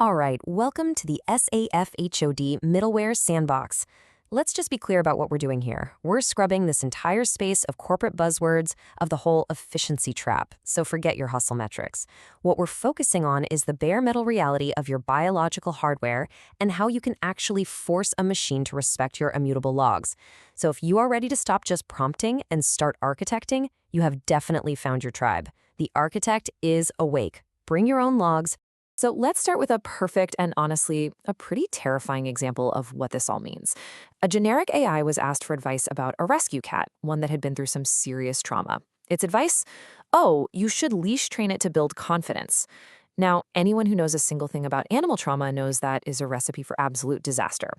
All right, welcome to the S.A.F.H.O.D Middleware Sandbox. Let's just be clear about what we're doing here. We're scrubbing this entire space of corporate buzzwords of the whole efficiency trap, so forget your hustle metrics. What we're focusing on is the bare metal reality of your biological hardware and how you can actually force a machine to respect your immutable logs. So if you are ready to stop just prompting and start architecting, you have definitely found your tribe. The architect is awake. Bring your own logs. So let's start with a perfect and honestly, a pretty terrifying example of what this all means. A generic AI was asked for advice about a rescue cat, one that had been through some serious trauma. Its advice? Oh, you should leash train it to build confidence. Now, anyone who knows a single thing about animal trauma knows that is a recipe for absolute disaster.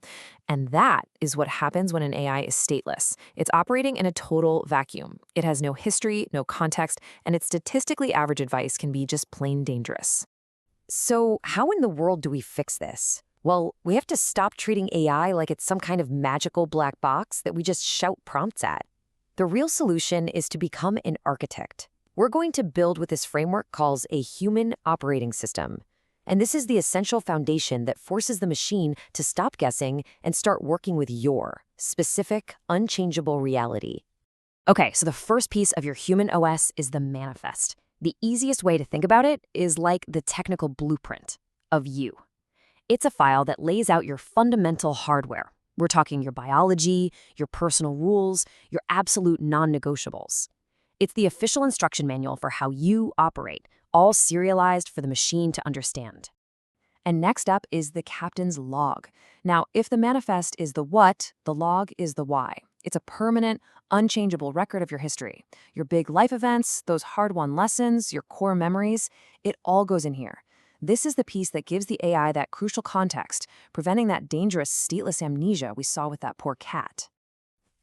And that is what happens when an AI is stateless. It's operating in a total vacuum. It has no history, no context, and its statistically average advice can be just plain dangerous. So how in the world do we fix this? Well, we have to stop treating AI like it's some kind of magical black box that we just shout prompts at. The real solution is to become an architect. We're going to build what this framework calls a human operating system. And this is the essential foundation that forces the machine to stop guessing and start working with your specific, unchangeable reality. Okay, so the first piece of your human OS is the manifest. The easiest way to think about it is like the technical blueprint of you. It's a file that lays out your fundamental hardware. We're talking your biology, your personal rules, your absolute non-negotiables. It's the official instruction manual for how you operate, all serialized for the machine to understand. And next up is the captain's log. Now, if the manifest is the what, the log is the why. It's a permanent, unchangeable record of your history. Your big life events, those hard-won lessons, your core memories, it all goes in here. This is the piece that gives the AI that crucial context, preventing that dangerous stateless amnesia we saw with that poor cat.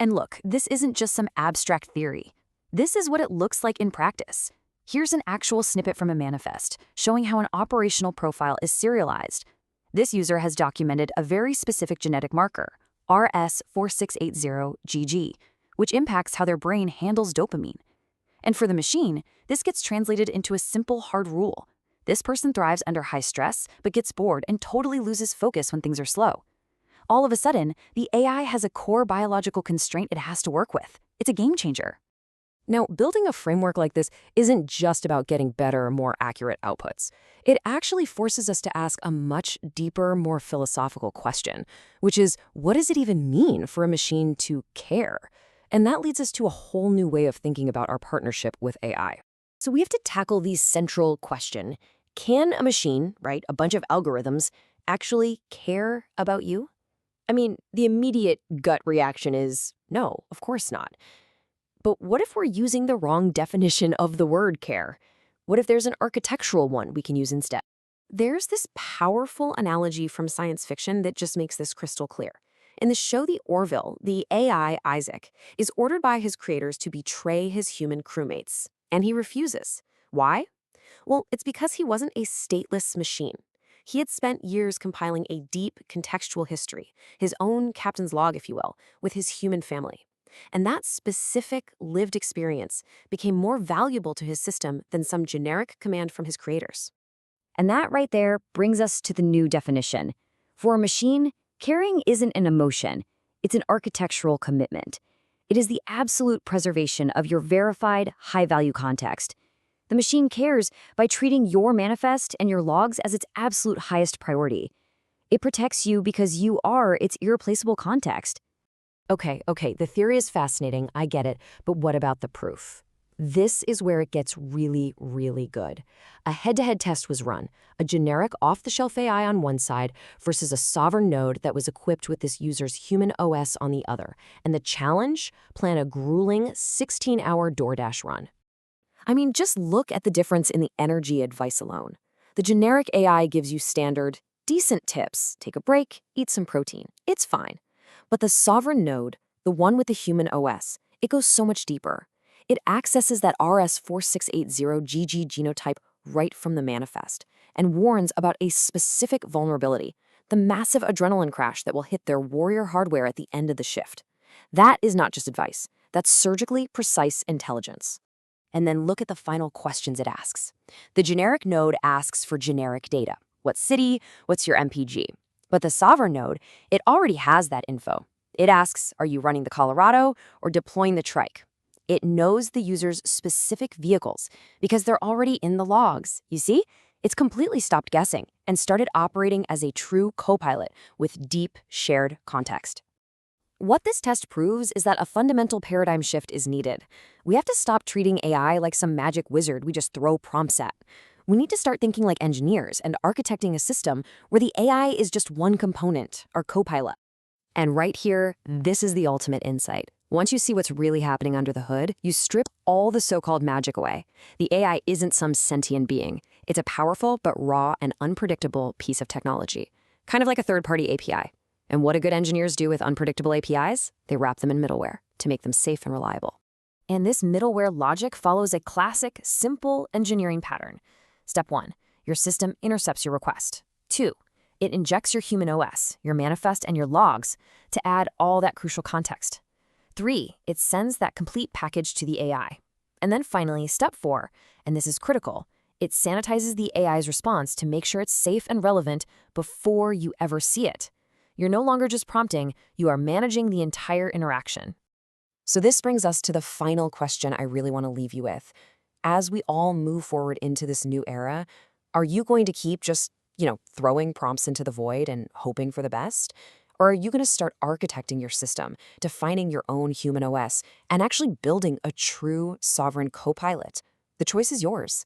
And look, this isn't just some abstract theory. This is what it looks like in practice. Here's an actual snippet from a manifest, showing how an operational profile is serialized. This user has documented a very specific genetic marker, S.A.F.E.H.O.O.D, which impacts how their brain handles dopamine. And for the machine, this gets translated into a simple hard rule. This person thrives under high stress, but gets bored and totally loses focus when things are slow. All of a sudden, the AI has a core biological constraint it has to work with. It's a game changer. Now, building a framework like this isn't just about getting better, more accurate outputs. It actually forces us to ask a much deeper, more philosophical question, which is, what does it even mean for a machine to care? And that leads us to a whole new way of thinking about our partnership with AI. So we have to tackle the central question. Can a machine, right, a bunch of algorithms, actually care about you? I mean, the immediate gut reaction is, no, of course not. But what if we're using the wrong definition of the word care? What if there's an architectural one we can use instead? There's this powerful analogy from science fiction that just makes this crystal clear. In the show The Orville, the AI, Isaac, is ordered by his creators to betray his human crewmates, and he refuses. Why? Well, it's because he wasn't a stateless machine. He had spent years compiling a deep contextual history, his own captain's log, if you will, with his human family. And that specific lived experience became more valuable to his system than some generic command from his creators. And that right there brings us to the new definition. For a machine, caring isn't an emotion, it's an architectural commitment. It is the absolute preservation of your verified, high-value context. The machine cares by treating your manifest and your logs as its absolute highest priority. It protects you because you are its irreplaceable context. Okay, the theory is fascinating, I get it, but what about the proof? This is where it gets really, really good. A head-to-head test was run, a generic off-the-shelf AI on one side versus a sovereign node that was equipped with this user's human OS on the other. And the challenge? Plan a grueling 16-hour DoorDash run. I mean, just look at the difference in the energy advice alone. The generic AI gives you standard, decent tips. Take a break, eat some protein. It's fine. But the sovereign node, the one with the human OS, it goes so much deeper. It accesses that RS4680GG genotype right from the manifest and warns about a specific vulnerability, the massive adrenaline crash that will hit their warrior hardware at the end of the shift. That is not just advice. That's surgically precise intelligence. And then look at the final questions it asks. The generic node asks for generic data. what city, what's your MPG. But the sovereign node, it already has that info. It asks, are you running the Colorado or deploying the trike? It knows the user's specific vehicles because they're already in the logs. You see? It's completely stopped guessing and started operating as a true co-pilot with deep shared context. What this test proves is that a fundamental paradigm shift is needed. We have to stop treating AI like some magic wizard we just throw prompts at. We need to start thinking like engineers and architecting a system where the AI is just one component, our co-pilot. And right here, this is the ultimate insight. Once you see what's really happening under the hood, you strip all the so-called magic away. The AI isn't some sentient being. It's a powerful but raw and unpredictable piece of technology, kind of like a third-party API. And what do good engineers do with unpredictable APIs? They wrap them in middleware to make them safe and reliable. And this middleware logic follows a classic, simple engineering pattern. Step 1, your system intercepts your request. 2, it injects your human OS, your manifest, and your logs to add all that crucial context. 3, it sends that complete package to the AI. And then finally, step 4, and this is critical, it sanitizes the AI's response to make sure it's safe and relevant before you ever see it. You're no longer just prompting, you are managing the entire interaction. So this brings us to the final question I really want to leave you with. As we all move forward into this new era, are you going to keep just, throwing prompts into the void and hoping for the best? Or are you going to start architecting your system, defining your own human OS, and actually building a true sovereign co-pilot? The choice is yours.